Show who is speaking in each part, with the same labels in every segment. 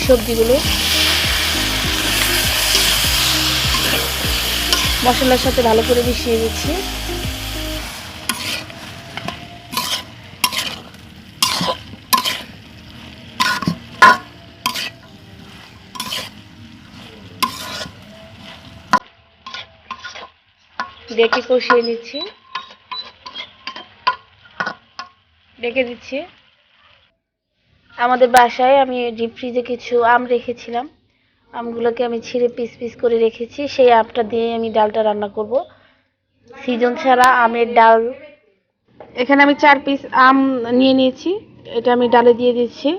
Speaker 1: সবজিগুলো মশলার সাথে ভালো করে মিশিয়ে দিচ্ছি। ডেকে কষিয়ে নিচ্ছি, ডেকে দিচ্ছি। আমাদের বাসায় আমি ডিপ ফ্রিজে কিছু আম রেখেছিলাম, আমগুলোকে আমি ছিঁড়ে পিস পিস করে রেখেছি। সেই আমটা দিয়ে আমি ডালটা রান্না করব, সিজন ছাড়া আমের ডাল। এখানে আমি 4 পিস আম নিয়ে নিয়েছি, এটা আমি ডালে দিয়ে দিচ্ছি।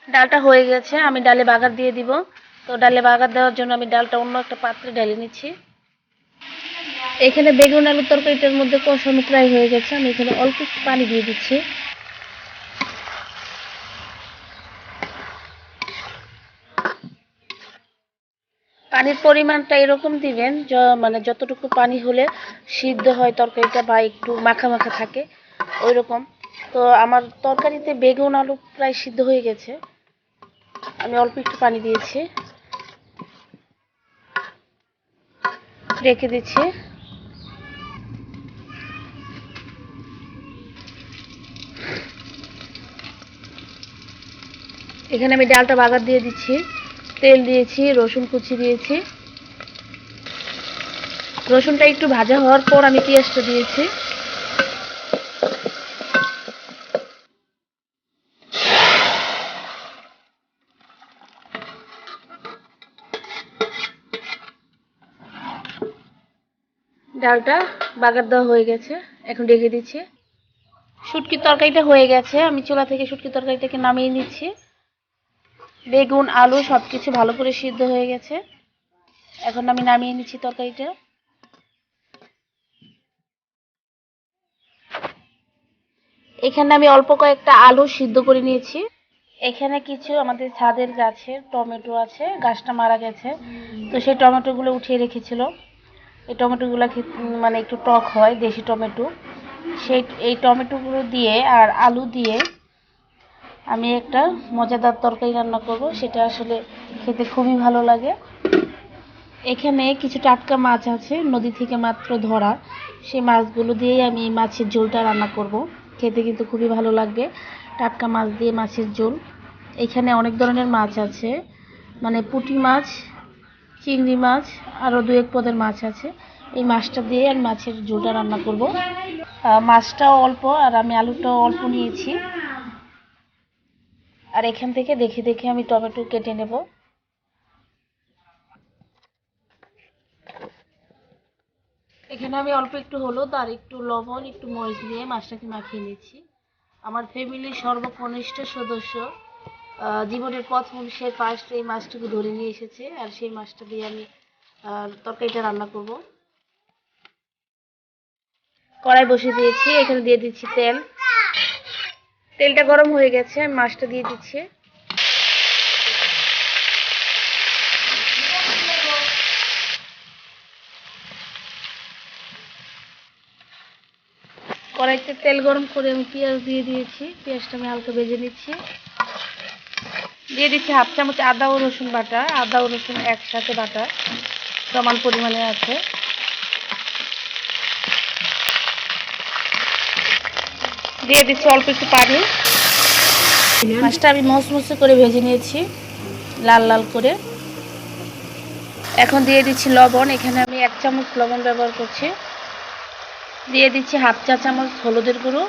Speaker 1: ডালটা হয়ে গেছে, আমি ডালে বাগার দিয়ে দিব। তো ডালে বাগার দেওয়ার জন্য আমি ডালটা অন্য একটা পাত্রে ঢেলে নিচ্ছি। এখানে বেগুন আলুর তরকারিটার মধ্যে কষানো প্রায় হয়ে গেছে, আমি এখানে অল্প একটু পানি দিয়ে দিচ্ছি। পানির পরিমাণটা এরকম দিবেন মানে যতটুকু পানি হলে সিদ্ধ হয় তরকারিটা বা একটু মাখা মাখা থাকে ওই রকম। তো আমার তরকারিতে বেগুন আলু প্রায় সিদ্ধ হয়ে গেছে, আমি অল্প একটু পানি দিয়েছি, রেখে দিচ্ছি। এখানে আমি ডালটা বাগার দিয়ে দিচ্ছি, তেল দিয়েছি, রসুন কুচি দিয়েছি। রসুনটা একটু ভাজা হওয়ার পর আমি পেঁয়াজটা দিয়েছি। ডালটা বাগার দেওয়া হয়ে গেছে, এখন ঢেকে দিচ্ছি। শুটকির তরকারিটা হয়ে গেছে, আমি চুলা থেকে শুটকির তরকারিটাকে নামিয়ে নিচ্ছি। বেগুন আলু সবকিছু ভালো করে সিদ্ধ হয়ে গেছে, এখন আমি নামিয়ে নিচ্ছি তরকারিটা। এখানে আমি অল্প কয়েকটা আলু সিদ্ধ করে নিয়েছি। এখানে কিছু আমাদের ছাদের গাছের টমেটো আছে, গাছটা মারা গেছে, তো সেই টমেটোগুলো উঠিয়ে রেখেছিল। এই টমেটোগুলো মানে একটু টক হয়, দেশি টমেটো। এই টমেটোগুলো দিয়ে আর আলু দিয়ে আমি একটা মজাদার তরকারি রান্না করব, সেটা আসলে খেতে খুবই ভালো লাগে। এখানে কিছু টাটকা মাছ আছে, নদী থেকে মাত্র ধরা, সেই মাছগুলো দিয়েই আমি এই মাছের ঝোলটা রান্না করব। খেতে কিন্তু খুবই ভালো লাগবে, টাটকা মাছ দিয়ে মাছের ঝোল। এখানে অনেক ধরনের মাছ আছে, মানে পুঁটি মাছ, চিংড়ি মাছ, আরও 2-1 পদের মাছ আছে। এই মাছটা দিয়ে আমি মাছের ঝোলটা রান্না করব। মাছটাও অল্প আর আমি আলুটাও অল্প নিয়েছি। আর এখান থেকে দেখে দেখে আমি টমেটো কেটে নেব। এখানে আমি অল্প একটু হলুদ আর একটু লবণ, একটু মরিচ দিয়ে মাছটাকে মাখিয়ে নিচ্ছি। আমার ফ্যামিলির সর্বকনিষ্ঠ সদস্য জীবনের প্রথম সে ফার্স্ট এই মাছটুকু ধরে নিয়ে এসেছে, আর সেই মাছটা দিয়ে আমি তরকারিটা রান্না করব। কড়াই বসিয়ে দিয়েছি, এখানে দিয়ে দিচ্ছি তেল। তেলটা গরম হয়ে গেছে, আমি মাছটা দিয়ে দিচ্ছি। কড়াইতে তেল গরম করে আমি পেঁয়াজ দিয়ে দিয়েছি, পেঁয়াজটা আমি হালকা ভেজে নিচ্ছি। দিয়ে দিচ্ছি 1/2 চামচ আদা ও রসুন বাটা, আদা ও রসুন একসাথে বাটা সমান পরিমাণে আছে। দিয়ে দিচ্ছি অল্প একটু পানি। মাছটা আমি মচমচে করে ভেজে নিয়েছি লাল লাল করে। এখন দিয়ে দিচ্ছি লবণ, এখানে আমি 1 চামচ লবণ ব্যবহার করছি। দিয়ে দিচ্ছি 1/2 চা চামচ হলুদের গুঁড়ো,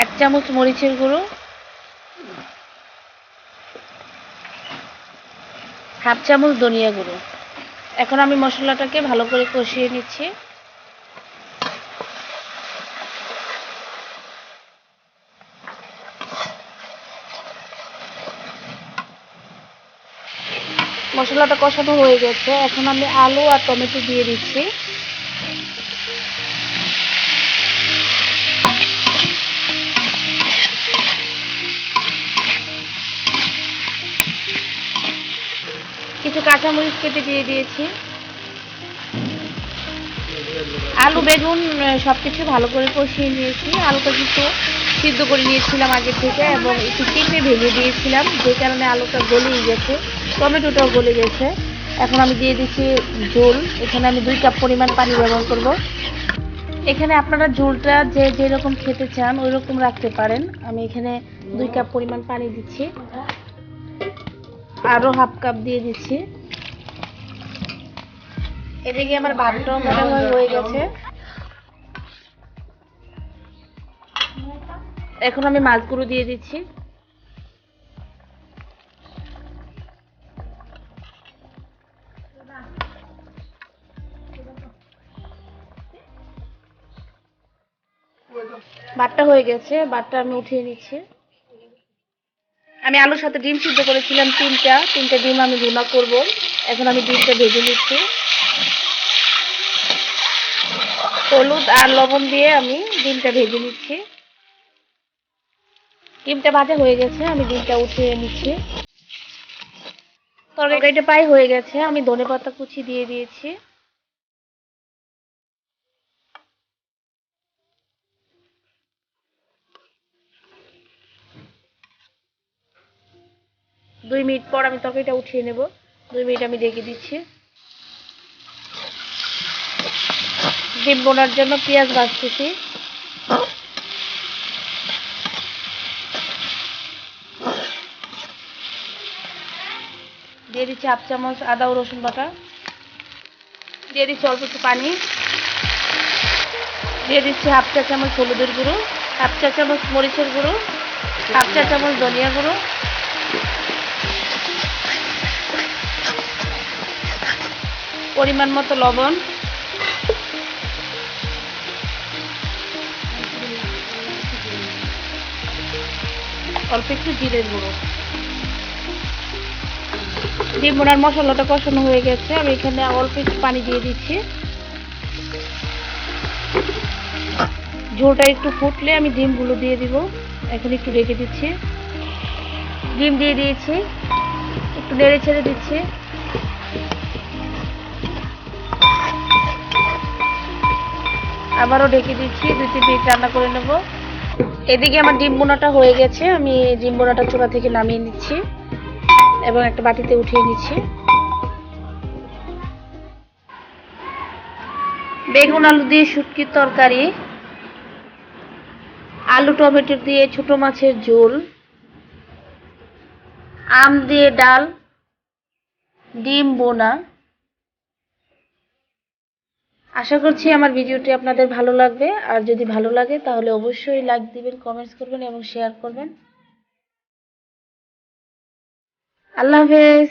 Speaker 1: 1 চামচ মরিচের গুঁড়ো, 1/2 চামচ ধনিয়া গুঁড়ো। এখন আমি মশলাটাকে ভালো করে কষিয়ে নিচ্ছি। মশলাটা কষানো হয়ে গেছে, এখন আমি আলু আর টমেটো দিয়ে দিচ্ছি। কিছু কাঁচামরিচ কেটে দিয়ে দিয়েছি। আলু বেগুন সবকিছু ভালো করে কষিয়ে নিয়েছি। আলুটা কিছু সিদ্ধ করে নিয়েছিলাম আগে থেকে এবং একটু চিপে ভেজে দিয়েছিলাম, যে কারণে আলুটা গলেই গেছে, টমেটোটাও গলে গেছে। এখন আমি দিয়ে দিচ্ছি ঝোল। এখানে আমি 2 কাপ পরিমাণ পানি ব্যবহার করব। এখানে আপনারা ঝোলটা যে যেরকম খেতে চান ওই রকম রাখতে পারেন। আমি এখানে 2 কাপ পরিমাণ পানি দিচ্ছি, আরো হাফ কাপ দিয়ে দিচ্ছি। এদিকে আমার ভাতটাও মোটামুটি হয়ে গেছে। এখন আমি মাছগুলো দিয়ে দিচ্ছি। ভাতটা হয়ে গেছে, ভাতটা আমি উঠিয়ে নিচ্ছি। আমি আলুর সাথে ডিম সিদ্ধ করেছিলাম তিনটা ডিম আমি ভুনা করব। এখন আমি ডিমটা ভেজে নিচ্ছি। হলুদ আর লবণ দিয়ে আমি ডিমটা ভেজে নিচ্ছি। ডিমটা ভাজা হয়ে গেছে, আমি ডিমটা উঠিয়ে নিচ্ছি। তরকারিটা প্রায় হয়ে গেছে, আমি ধনেপাতা কুচি দিয়ে দিয়েছি। দুই মিনিট পর আমি তরকারিটা উঠিয়ে নেব। 2 মিনিট আমি ঢেকে দিচ্ছি। ডিম বোনার জন্য পেঁয়াজ ভাজতেছি। দিয়ে দিচ্ছি 1/2 চামচ আদা ও রসুন বাটা। দিয়ে দিচ্ছি অল্প একটু পানি। দিয়ে দিচ্ছি 1/2 চা চামচ হলুদের গুঁড়ো, 1/2 চা চামচ মরিচের গুঁড়ো, 1/2 চা চামচ ধনিয়া গুঁড়ো, পরিমাণ মতো লবণ, অল্প একটু জিরের গুঁড়ো। ডিম বোনার মশলাটা কষানো হয়ে গেছে, আমি এখানে অল্প একটু পানি দিয়ে দিচ্ছি। ঝোলটা একটু ফুটলে আমি ডিমগুলো দিয়ে দিব। এখন একটু রেখে দিচ্ছি। ডিম দিয়ে দিয়েছি, একটু নেড়ে ছেড়ে দিচ্ছি। আবারও ঢেকে দিচ্ছি, 2-3 মিনিট রান্না করে নেব। এদিকে আমার ডিম বোনাটা হয়ে গেছে, আমি ডিম বোনাটা চুলা থেকে নামিয়ে নিচ্ছি এবং একটা বাটিতে উঠিয়ে নিচ্ছি। বেগুন আলু দিয়ে শুটকির তরকারি, আলু টমেটো দিয়ে ছোট মাছের ঝোল, আম দিয়ে ডাল, ডিম বোনা। আশা করছি আমার ভিডিওটি আপনাদের ভালো লাগবে। আর যদি ভালো লাগে তাহলে অবশ্যই লাইক দিবেন, কমেন্টস করবেন এবং শেয়ার করবেন। আল্লাহ হাফেজ।